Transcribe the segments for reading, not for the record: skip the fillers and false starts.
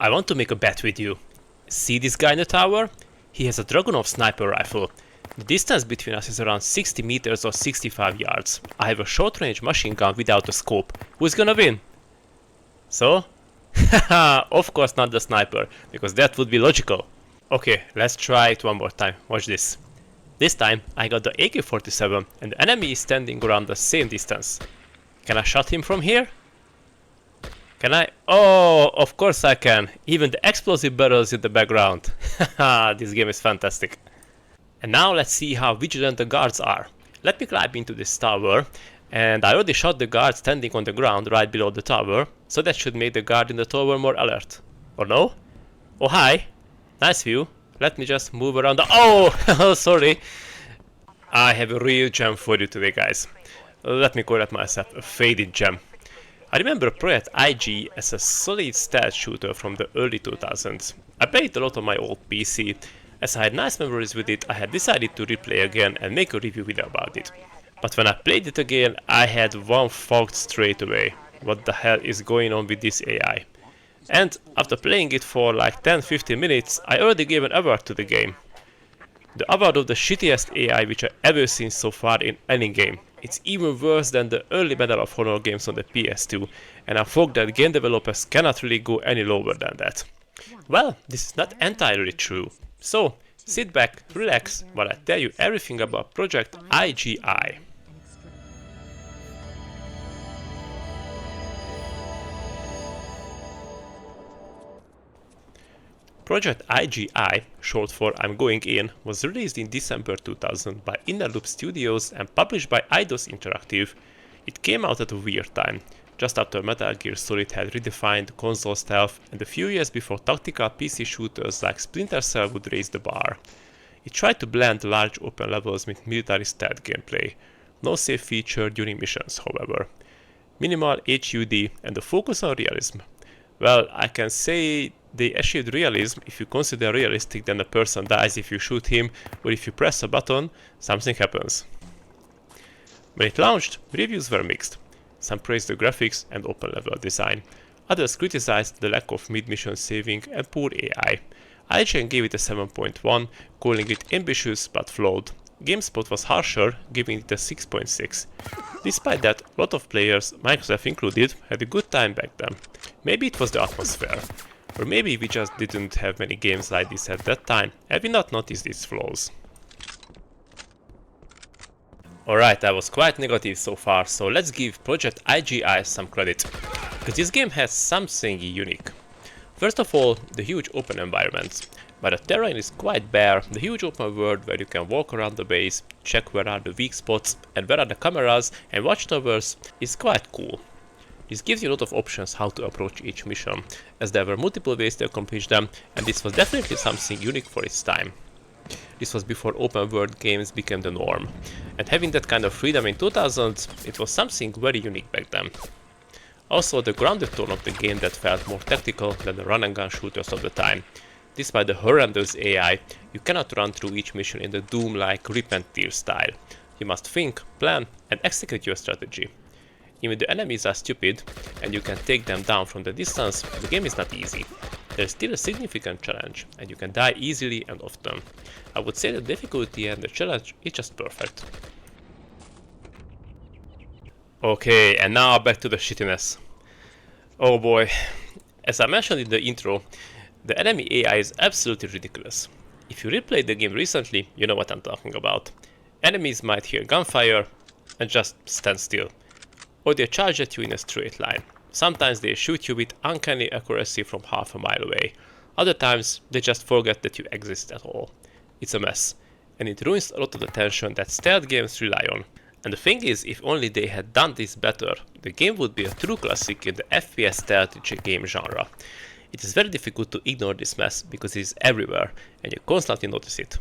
I want to make a bet with you. See this guy in the tower? He has a Dragunov sniper rifle. The distance between us is around 60 meters or 65 yards. I have a short-range machine gun without a scope. Who's gonna win? So? Haha, of course not the sniper, because that would be logical. Okay, let's try it one more time. Watch this. This time, I got the AK-47 and the enemy is standing around the same distance. Can I shot him from here? Can I? Oh, of course I can. Even the explosive barrels in the background. Haha, this game is fantastic. And now let's see how vigilant the guards are. Let me climb into this tower. And I already shot the guard standing on the ground right below the tower. So that should make the guard in the tower more alert. Or no? Oh, hi. Nice view. Let me just move around the... Oh, sorry. I have a real gem for you today, guys. Let me call it myself a faded gem. I remember Project I.G.I as a solid stealth shooter from the early 2000s. I played a lot on my old PC. As I had nice memories with it, I had decided to replay again and make a review video about it. But when I played it again, I had one thought straight away. What the hell is going on with this AI? And after playing it for like 10-15 minutes, I already gave an award to the game. The award of the shittiest AI which I've ever seen so far in any game. It's even worse than the early Medal of Honor games on the PS2, and I thought that game developers cannot really go any lower than that. Well, this is not entirely true. So, sit back, relax, while I tell you everything about Project I.G.I. Project I.G.I, short for I'm Going In, was released in December 2000 by Innerloop Studios and published by Eidos Interactive. It came out at a weird time, just after Metal Gear Solid had redefined console stealth and a few years before tactical PC shooters like Splinter Cell would raise the bar. It tried to blend large open levels with military stealth gameplay. No save feature during missions, however. Minimal HUD and a focus on realism. Well, I can say they achieved realism if you consider realistic that a person dies if you shoot him, or if you press a button, something happens. When it launched, reviews were mixed. Some praised the graphics and open level design. Others criticized the lack of mid-mission saving and poor AI. IGN gave it a 7.1, calling it ambitious but flawed. GameSpot was harsher, giving it a 6.6. Despite that, a lot of players, Microsoft included, had a good time back then. Maybe it was the atmosphere. Or maybe we just didn't have many games like this at that time, and we not noticed its flaws. Alright, I was quite negative so far, so let's give Project I.G.I some credit. Because this game has something unique. First of all, the huge open environments. But the terrain is quite bare, the huge open world where you can walk around the base, check where are the weak spots and where are the cameras and watchtowers is quite cool. This gives you a lot of options how to approach each mission, as there were multiple ways to accomplish them, and this was definitely something unique for its time. This was before open world games became the norm, and having that kind of freedom in 2000s, it was something very unique back then. Also, the grounded tone of the game that felt more tactical than the run and gun shooters of the time. Despite the horrendous AI, you cannot run through each mission in the Doom-like rip and tear style. You must think, plan, and execute your strategy. Even the enemies are stupid, and you can take them down from the distance, the game is not easy. There is still a significant challenge, and you can die easily and often. I would say the difficulty and the challenge is just perfect. Okay, and now back to the shittiness. Oh boy. As I mentioned in the intro, the enemy AI is absolutely ridiculous. If you replayed the game recently, you know what I'm talking about. Enemies might hear gunfire and just stand still. Or they charge at you in a straight line. Sometimes they shoot you with uncanny accuracy from half a mile away. Other times they just forget that you exist at all. It's a mess, and it ruins a lot of the tension that stealth games rely on. And the thing is, if only they had done this better, the game would be a true classic in the FPS stealth game genre. It is very difficult to ignore this mess because it is everywhere and you constantly notice it.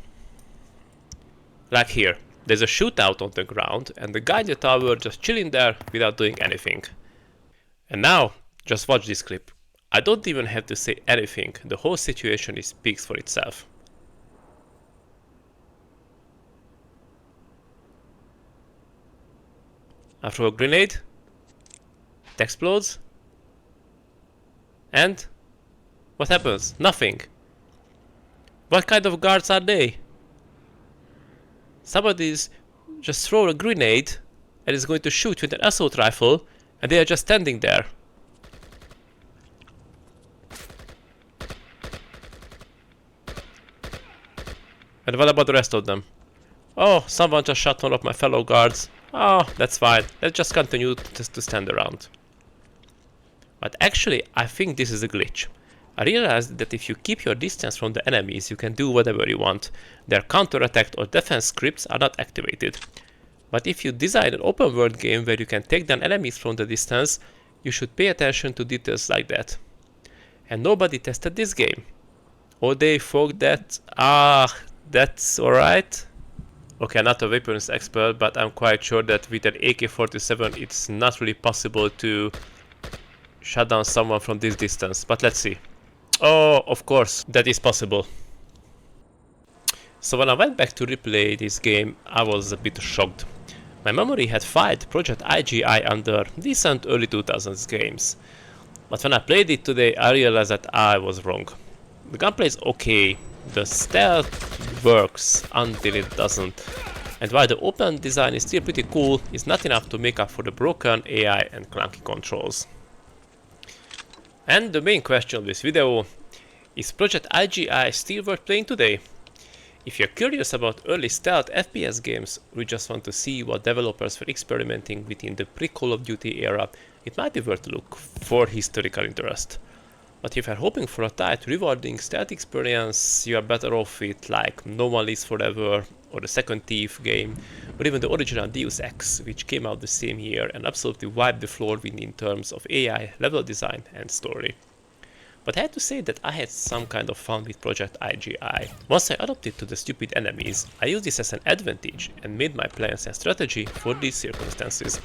Like here, there's a shootout on the ground and the guy in the tower just chilling there without doing anything. And now, just watch this clip. I don't even have to say anything, the whole situation speaks for itself. I throw a grenade, it explodes, and What happens? Nothing. What kind of guards are they? Somebody's just throw a grenade and is going to shoot with an assault rifle, and they are just standing there. And what about the rest of them? Oh, someone just shot one of my fellow guards. Oh, that's fine. Let's just continue to stand around. But actually, I think this is a glitch. I realized that if you keep your distance from the enemies, you can do whatever you want. Their counterattack or defense scripts are not activated. But if you design an open world game where you can take down enemies from the distance, you should pay attention to details like that. And nobody tested this game. Or they thought that, that's alright. Okay, I'm not a weapons expert, but I'm quite sure that with an AK-47 it's not really possible to shut down someone from this distance. But let's see. Oh, of course, that is possible. So when I went back to replay this game, I was a bit shocked. My memory had filed Project I.G.I under decent early 2000s games. But when I played it today, I realized that I was wrong. The gunplay is okay, the stealth works until it doesn't. And while the open design is still pretty cool, it's not enough to make up for the broken AI and clunky controls. And the main question of this video, is Project I.G.I still worth playing today? If you're curious about early stealth FPS games, or you just want to see what developers were experimenting with in the pre-Call of Duty era, it might be worth a look for historical interest. But if you're hoping for a tight, rewarding stealth experience, you are better off with like No One Lives Forever, or the second Thief game, or even the original Deus Ex, which came out the same year and absolutely wiped the floor with in terms of AI, level design and story. But I had to say that I had some kind of fun with Project I.G.I. Once I adapted to the stupid enemies, I used this as an advantage and made my plans and strategy for these circumstances.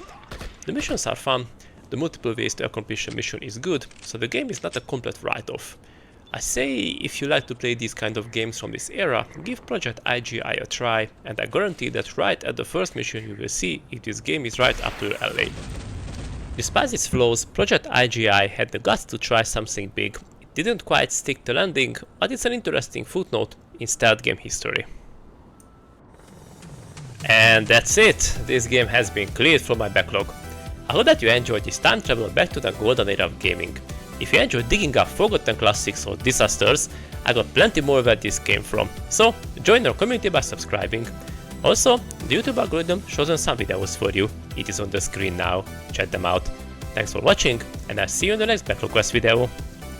The missions are fun, the multiple ways to accomplish a mission is good, so the game is not a complete write-off. I say if you like to play these kind of games from this era, give Project I.G.I a try, and I guarantee that right at the first mission you will see if this game is right up to your alley. Despite its flaws, Project I.G.I had the guts to try something big. It didn't quite stick the landing, but it's an interesting footnote in stealth game history. And that's it! This game has been cleared from my backlog. I hope that you enjoyed this time travel back to the golden era of gaming. If you enjoyed digging up forgotten classics or disasters, I got plenty more where this came from, so join our community by subscribing. Also, the YouTube algorithm shows some videos for you, it is on the screen now, check them out. Thanks for watching, and I'll see you in the next Backlog Quest video.